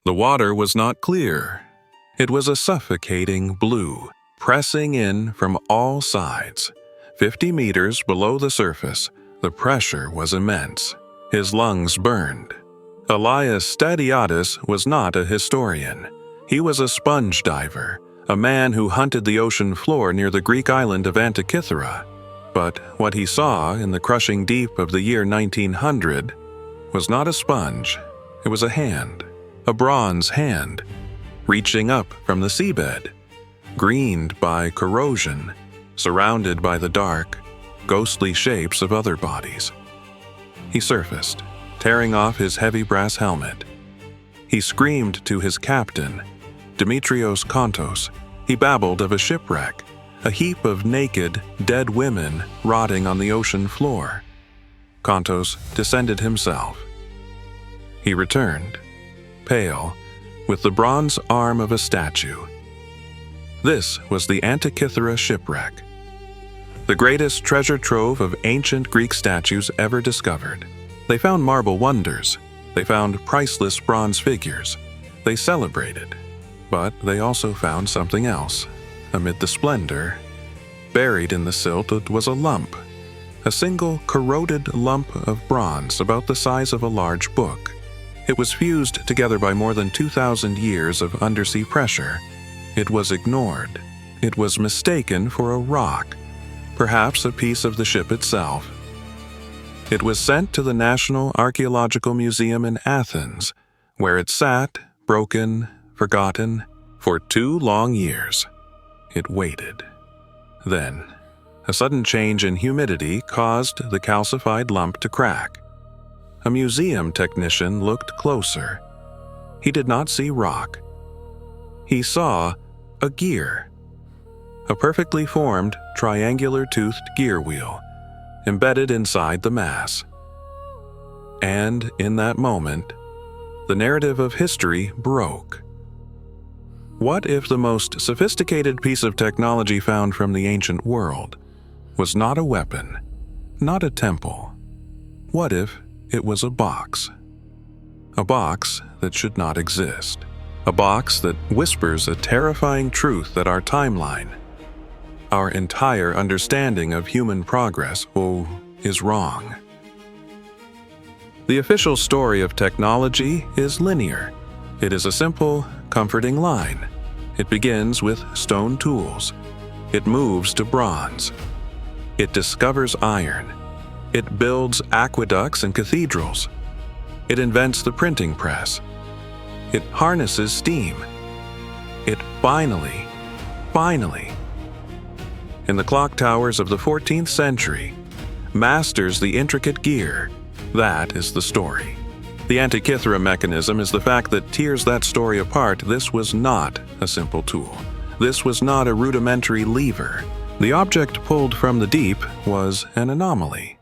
The water was not clear. It was a suffocating blue, pressing in from all sides. 50 meters below the surface, the pressure was immense. His lungs burned. Elias Stadiatis was not a historian. He was a sponge diver, a man who hunted the ocean floor near the Greek island of Antikythera. But what he saw in the crushing deep of the year 1900 was not a sponge. It was a hand, a bronze hand, reaching up from the seabed, greened by corrosion, surrounded by the dark, ghostly shapes of other bodies. He surfaced, tearing off his heavy brass helmet. He screamed to his captain, Dimitrios Kontos. He babbled of a shipwreck, a heap of naked, dead women rotting on the ocean floor. Kontos descended himself. He returned, pale, with the bronze arm of a statue. This was the Antikythera shipwreck, the greatest treasure trove of ancient Greek statues ever discovered. They found marble wonders. They found priceless bronze figures. They celebrated. But they also found something else. Amid the splendor, buried in the silt was a lump, a single corroded lump of bronze about the size of a large book. It was fused together by more than 2,000 years of undersea pressure. It was ignored. It was mistaken for a rock, perhaps a piece of the ship itself. It was sent to the National Archaeological Museum in Athens, where it sat, broken, forgotten, for 2 long years. It waited. Then, a sudden change in humidity caused the calcified lump to crack. A museum technician looked closer. He did not see rock. He saw a gear. A perfectly formed, triangular-toothed gear wheel, embedded inside the mass. And in that moment, the narrative of history broke. What if the most sophisticated piece of technology found from the ancient world was not a weapon, not a temple? What if it was a box? A box that should not exist. A box that whispers a terrifying truth that our timeline, our entire understanding of human progress, is wrong. The official story of technology is linear. It is a simple, comforting line. It begins with stone tools. It moves to bronze. It discovers iron. It builds aqueducts and cathedrals. It invents the printing press. It harnesses steam. It finally, in the clock towers of the 14th century, masters the intricate gear. That is the story. The Antikythera Mechanism is the fact that tears that story apart. This was not a simple tool. This was not a rudimentary lever. The object pulled from the deep was an anomaly,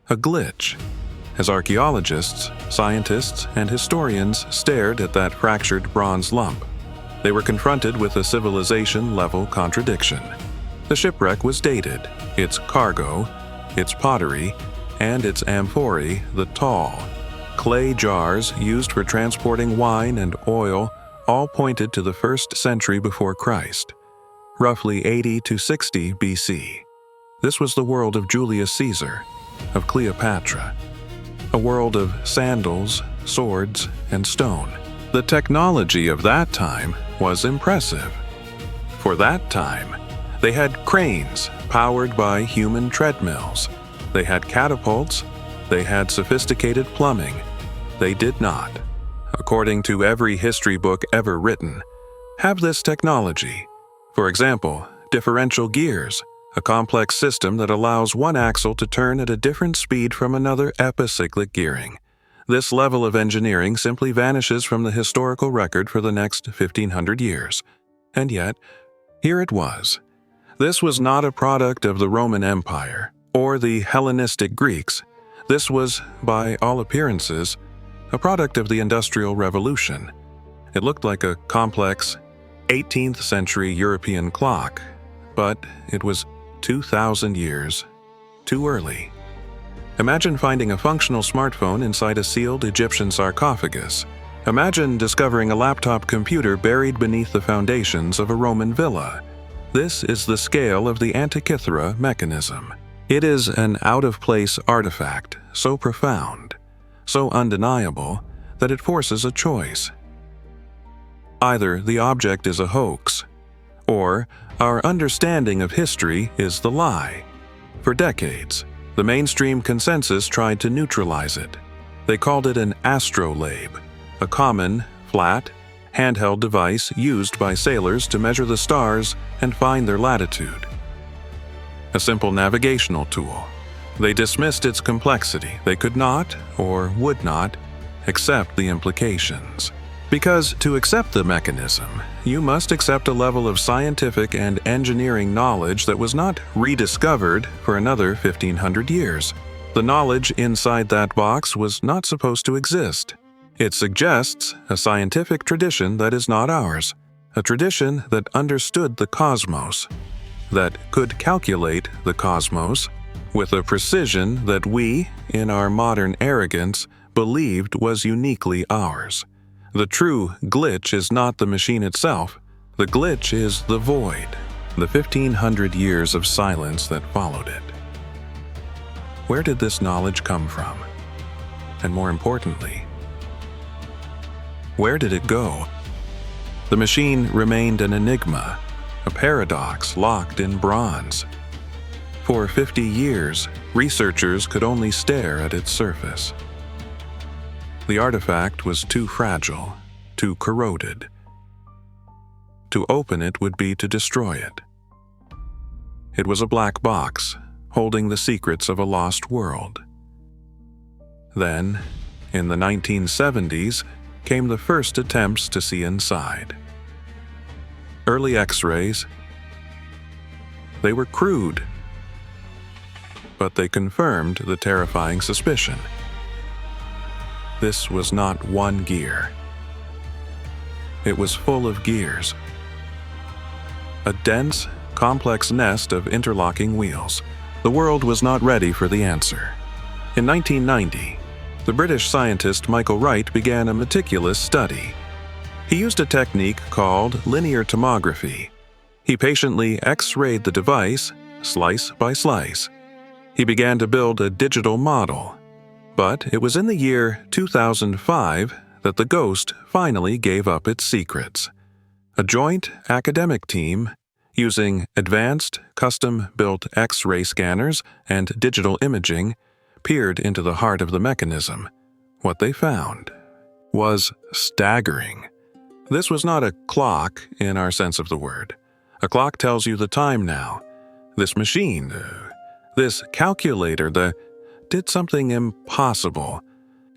a glitch. As archaeologists, scientists, and historians stared at that fractured bronze lump, they were confronted with a civilization-level contradiction. The shipwreck was dated, its cargo, its pottery, and its amphorae, the tall, clay jars used for transporting wine and oil, all pointed to the 1st century before Christ, roughly 80 to 60 BC. This was the world of Julius Caesar, of Cleopatra, a world of sandals, swords, and stone. The technology of that time was impressive. For that time, they had cranes powered by human treadmills. They had catapults. They had sophisticated plumbing. They did not, according to every history book ever written, have this technology. For example, differential gears, a complex system that allows one axle to turn at a different speed from another epicyclic gearing. This level of engineering simply vanishes from the historical record for the next 1,500 years. And yet, here it was. This was not a product of the Roman Empire or the Hellenistic Greeks. This was, by all appearances, a product of the Industrial Revolution. It looked like a complex 18th century European clock, but it was 2,000 years too early. Imagine finding a functional smartphone inside a sealed Egyptian sarcophagus. Imagine discovering a laptop computer buried beneath the foundations of a Roman villa. This is the scale of the Antikythera Mechanism. It is an out-of-place artifact, so profound, so undeniable, that it forces a choice. Either the object is a hoax, or our understanding of history is the lie. For decades, the mainstream consensus tried to neutralize it. They called it an astrolabe, a common, flat, handheld device used by sailors to measure the stars and find their latitude. A simple navigational tool. They dismissed its complexity. They could not, or would not, accept the implications. Because to accept the mechanism, you must accept a level of scientific and engineering knowledge that was not rediscovered for another 1,500 years. The knowledge inside that box was not supposed to exist. It suggests a scientific tradition that is not ours, a tradition that understood the cosmos, that could calculate the cosmos with a precision that we, in our modern arrogance, believed was uniquely ours. The true glitch is not the machine itself. The glitch is the void, the 1,500 years of silence that followed it. Where did this knowledge come from? And more importantly, where did it go? The machine remained an enigma, a paradox locked in bronze. For 50 years, researchers could only stare at its surface. The artifact was too fragile, too corroded. To open it would be to destroy it. It was a black box, holding the secrets of a lost world. Then, in the 1970s, came the first attempts to see inside. Early X-rays. They were crude, but they confirmed the terrifying suspicion. This was not one gear. It was full of gears. A dense, complex nest of interlocking wheels. The world was not ready for the answer. In 1990, the British scientist Michael Wright began a meticulous study. He used a technique called linear tomography. He patiently X-rayed the device, slice by slice. He began to build a digital model. But it was in the year 2005 that the ghost finally gave up its secrets. A joint academic team, using advanced, custom-built X-ray scanners and digital imaging, peered into the heart of the mechanism. What they found was staggering. This was not a clock in our sense of the word. A clock tells you the time now. This machine, this calculator, did something impossible.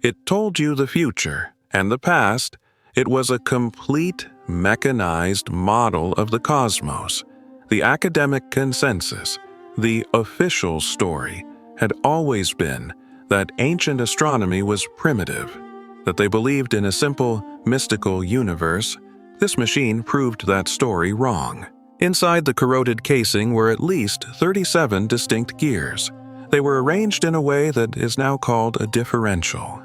It told you the future and the past. It was a complete mechanized model of the cosmos. The academic consensus, the official story, had always been that ancient astronomy was primitive, that they believed in a simple, mystical universe. This machine proved that story wrong. Inside the corroded casing were at least 37 distinct gears. They were arranged in a way that is now called a differential.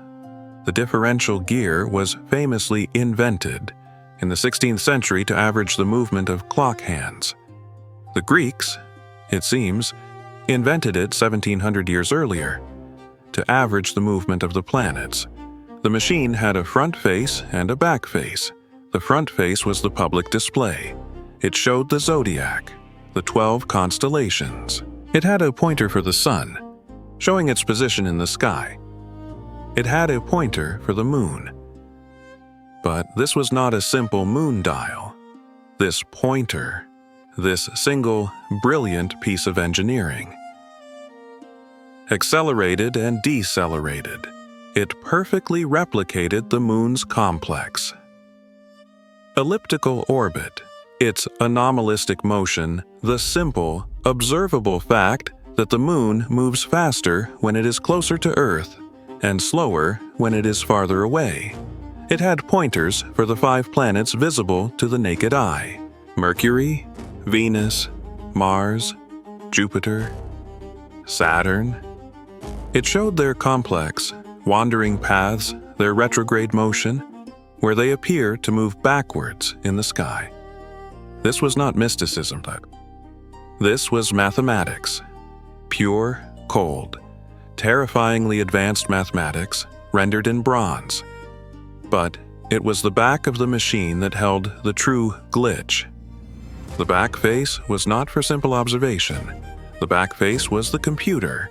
The differential gear was famously invented in the 16th century to average the movement of clock hands. The Greeks, it seems, invented it 1,700 years earlier to average the movement of the planets. The machine had a front face and a back face. The front face was the public display. It showed the zodiac, the 12 constellations. It had a pointer for the sun, showing its position in the sky. It had a pointer for the moon. But this was not a simple moon dial. This pointer, this single, brilliant piece of engineering, accelerated and decelerated. It perfectly replicated the moon's complex. Elliptical orbit, its anomalistic motion, the simple, observable fact that the moon moves faster when it is closer to Earth and slower when it is farther away. It had pointers for the 5 planets visible to the naked eye: Mercury, Venus, Mars, Jupiter, Saturn. It showed their complex, wandering paths, their retrograde motion. where they appear to move backwards in the sky. This was not mysticism, though. This was mathematics. Pure, cold, terrifyingly advanced mathematics rendered in bronze. But it was the back of the machine that held the true glitch. The back face was not for simple observation. The back face was the computer.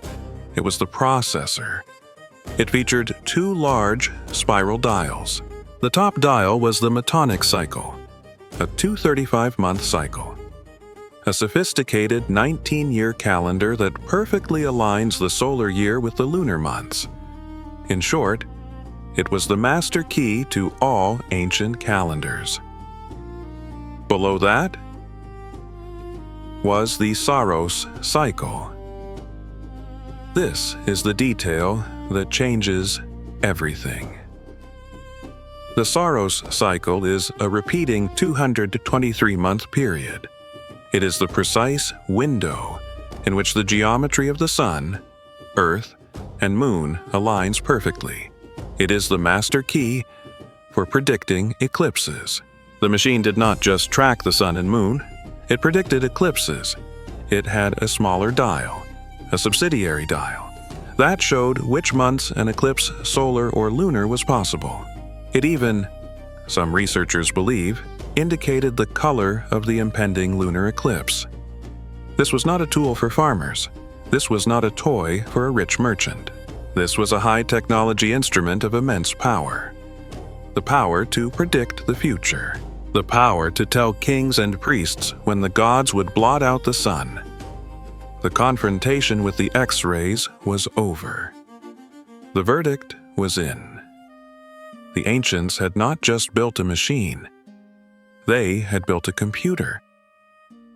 It was the processor. It featured two large spiral dials. The top dial was the Metonic cycle, a 235-month cycle. A sophisticated 19-year calendar that perfectly aligns the solar year with the lunar months. In short, it was the master key to all ancient calendars. Below that was the Saros cycle. This is the detail that changes everything. The Saros cycle is a repeating 223-month period. It is the precise window in which the geometry of the Sun, Earth, and Moon aligns perfectly. It is the master key for predicting eclipses. The machine did not just track the Sun and Moon, it predicted eclipses. It had a smaller dial, a subsidiary dial, that showed which months an eclipse, solar or lunar, was possible. It even, some researchers believe, indicated the color of the impending lunar eclipse. This was not a tool for farmers. This was not a toy for a rich merchant. This was a high-technology instrument of immense power. The power to predict the future. The power to tell kings and priests when the gods would blot out the sun. The confrontation with the X-rays was over. The verdict was in. The ancients had not just built a machine. They had built a computer.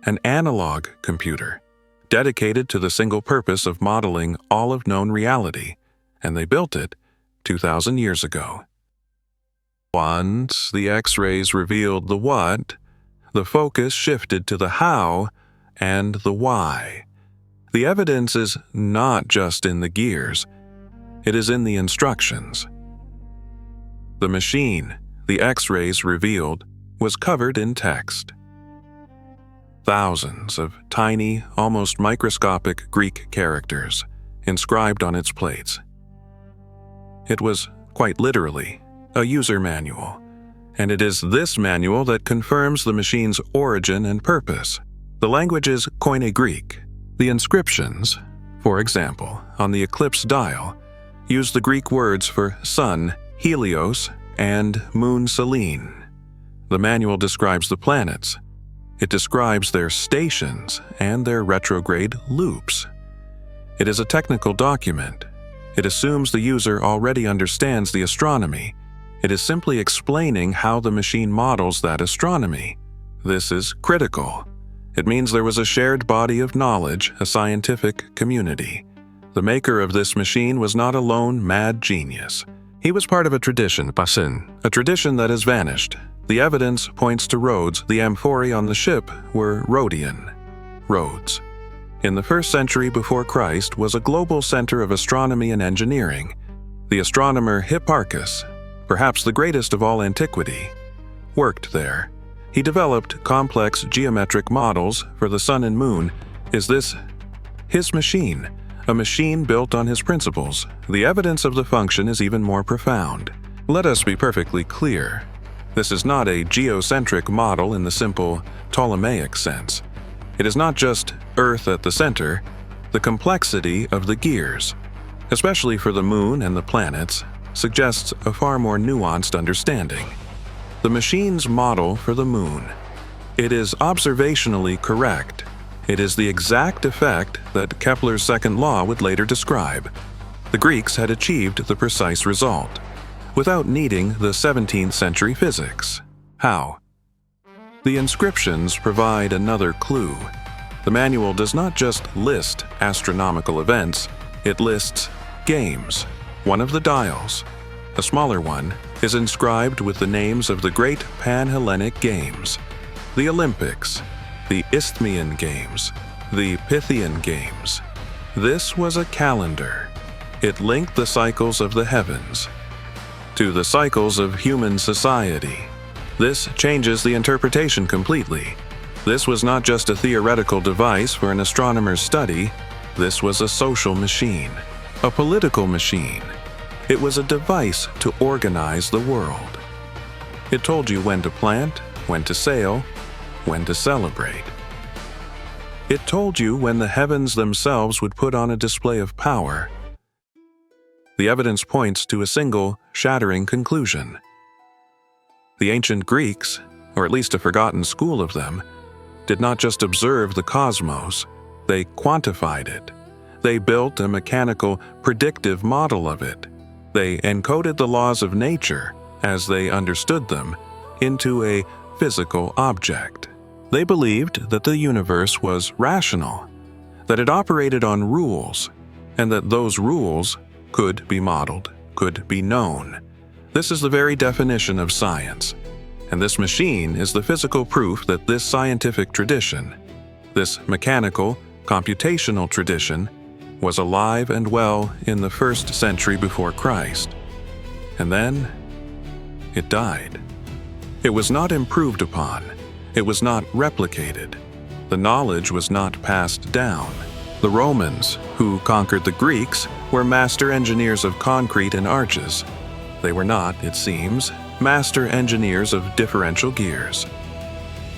An analog computer, dedicated to the single purpose of modeling all of known reality, and they built it 2,000 years ago. Once the X-rays revealed the what, the focus shifted to the how and the why. The evidence is not just in the gears, it is in the instructions. The machine, the X-rays revealed, was covered in text. Thousands of tiny, almost microscopic Greek characters inscribed on its plates. It was, quite literally, a user manual, and it is this manual that confirms the machine's origin and purpose. The language is Koine Greek. The inscriptions, for example, on the eclipse dial, use the Greek words for sun, Helios, and moon, Selene. The manual describes the planets. It describes their stations and their retrograde loops. It is a technical document. It assumes the user already understands the astronomy. It is simply explaining how the machine models that astronomy. This is critical. It means there was a shared body of knowledge, a scientific community. The maker of this machine was not a lone mad genius. He was part of a tradition, a tradition that has vanished. The evidence points to Rhodes. The amphorae on the ship were Rhodian. Rhodes, in the 1st century before Christ, was a global center of astronomy and engineering. The astronomer Hipparchus, perhaps the greatest of all antiquity, worked there. He developed complex geometric models for the sun and moon. Is this his machine? A machine built on his principles. The evidence of the function is even more profound. Let us be perfectly clear. This is not a geocentric model in the simple Ptolemaic sense. It is not just Earth at the center. The complexity of the gears, especially for the moon and the planets, suggests a far more nuanced understanding. The machine's model for the moon. It is observationally correct. It is the exact effect that Kepler's second law would later describe. The Greeks had achieved the precise result, without needing the 17th century physics. How? The inscriptions provide another clue. The manual does not just list astronomical events, it lists games. One of the dials, a smaller one, is inscribed with the names of the great Pan-Hellenic games, the Olympics, the Isthmian Games, the Pythian Games. This was a calendar. It linked the cycles of the heavens. to the cycles of human society. This changes the interpretation completely. This was not just a theoretical device for an astronomer's study. This was a social machine, a political machine. It was a device to organize the world. It told you when to plant, when to sail, when to celebrate. It told you when the heavens themselves would put on a display of power. The evidence points to a single, shattering conclusion. The ancient Greeks, or at least a forgotten school of them, did not just observe the cosmos, they quantified it. They built a mechanical, predictive model of it. They encoded the laws of nature, as they understood them, into a physical object. They believed that the universe was rational, that it operated on rules, and that those rules could be modeled, could be known. This is the very definition of science, and this machine is the physical proof that this scientific tradition, this mechanical, computational tradition, was alive and well in the 1st century before Christ. And then, it died. It was not improved upon. It was not replicated. The knowledge was not passed down. The Romans, who conquered the Greeks, were master engineers of concrete and arches. They were not, it seems, master engineers of differential gears.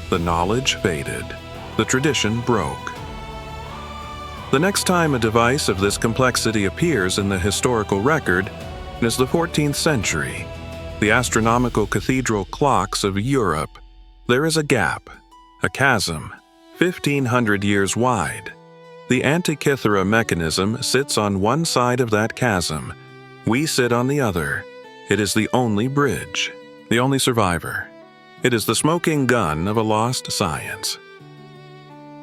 The knowledge faded. The tradition broke. The next time a device of this complexity appears in the historical record is the 14th century, the astronomical cathedral clocks of Europe. There is a gap, a chasm, 1,500 years wide. The Antikythera Mechanism sits on one side of that chasm. We sit on the other. It is the only bridge, the only survivor. It is the smoking gun of a lost science.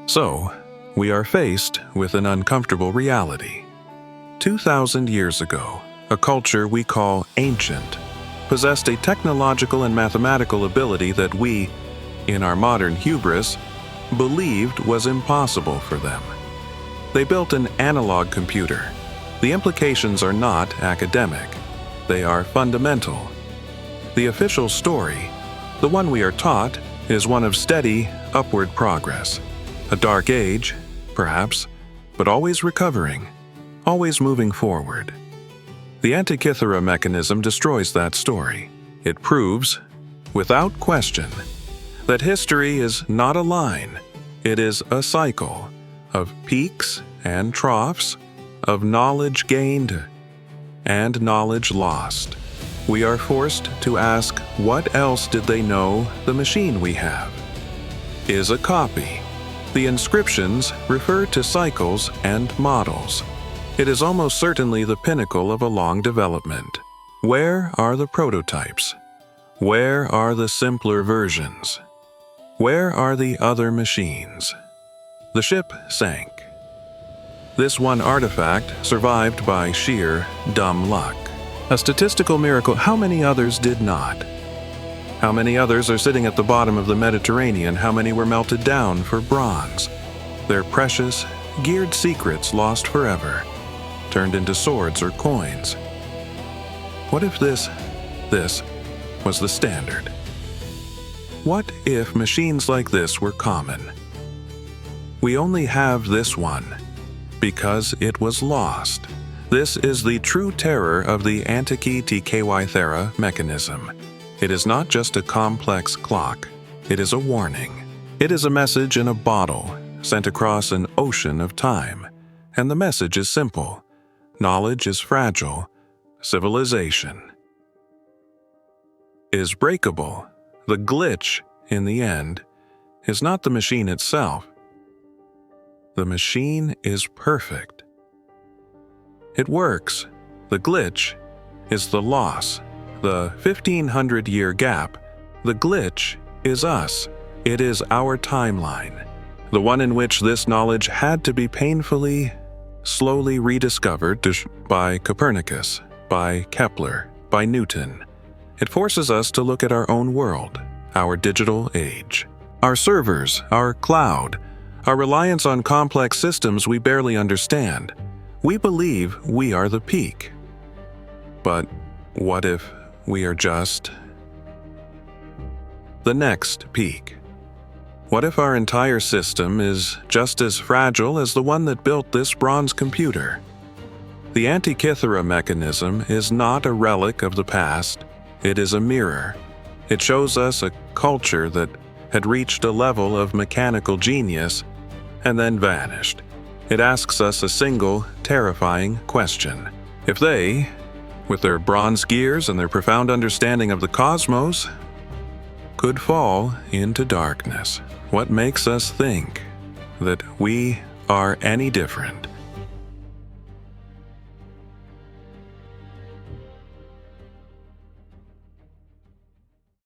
So, we are faced with an uncomfortable reality. 2,000 years ago, a culture we call ancient possessed a technological and mathematical ability that we, in our modern hubris, believed was impossible for them. They built an analog computer. The implications are not academic. They are fundamental. The official story, the one we are taught, is one of steady, upward progress. A dark age, perhaps, but always recovering, always moving forward. The Antikythera Mechanism destroys that story. It proves, without question, that history is not a line. It is a cycle of peaks and troughs, of knowledge gained and knowledge lost. We are forced to ask, what else did they know the machine we have is a copy? The inscriptions refer to cycles and models. It is almost certainly the pinnacle of a long development. Where are the prototypes? Where are the simpler versions? Where are the other machines? The ship sank. This one artifact survived by sheer dumb luck. A statistical miracle. How many others did not? How many others are sitting at the bottom of the Mediterranean? How many were melted down for bronze? Their precious, geared secrets lost forever, turned into swords or coins. What if this was the standard? What if machines like this were common? We only have this one because it was lost. This is the true terror of the Antikythera Mechanism. It is not just a complex clock. It is a warning. It is a message in a bottle sent across an ocean of time. And the message is simple. Knowledge is fragile. Civilization is breakable. The glitch, in the end, is not the machine itself. The machine is perfect. It works. The glitch is the loss. The 1,500-year gap. The glitch is us. It is our timeline. The one in which this knowledge had to be painfully, slowly rediscovered by Copernicus, by Kepler, by Newton. It forces us to look at our own world, our digital age. Our servers, our cloud, our reliance on complex systems we barely understand. We believe we are the peak. But what if we are just the next peak? What if our entire system is just as fragile as the one that built this bronze computer? The Antikythera Mechanism is not a relic of the past, it is a mirror. It shows us a culture that had reached a level of mechanical genius and then vanished. It asks us a single, terrifying question. If they, with their bronze gears and their profound understanding of the cosmos, could fall into darkness, what makes us think that we are any different?